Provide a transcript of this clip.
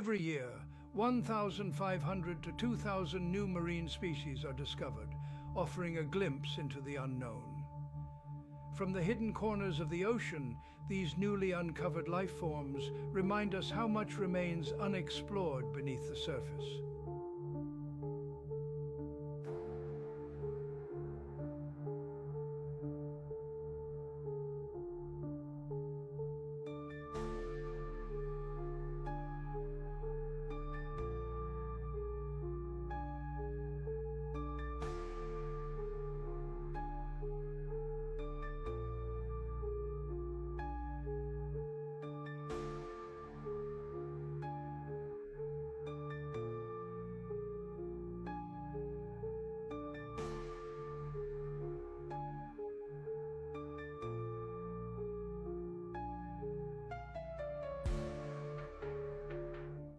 Every year, 1,500 to 2,000 new marine species are discovered, offering a glimpse into the unknown. From the hidden corners of the ocean, these newly uncovered life forms remind us how much remains unexplored beneath the surface.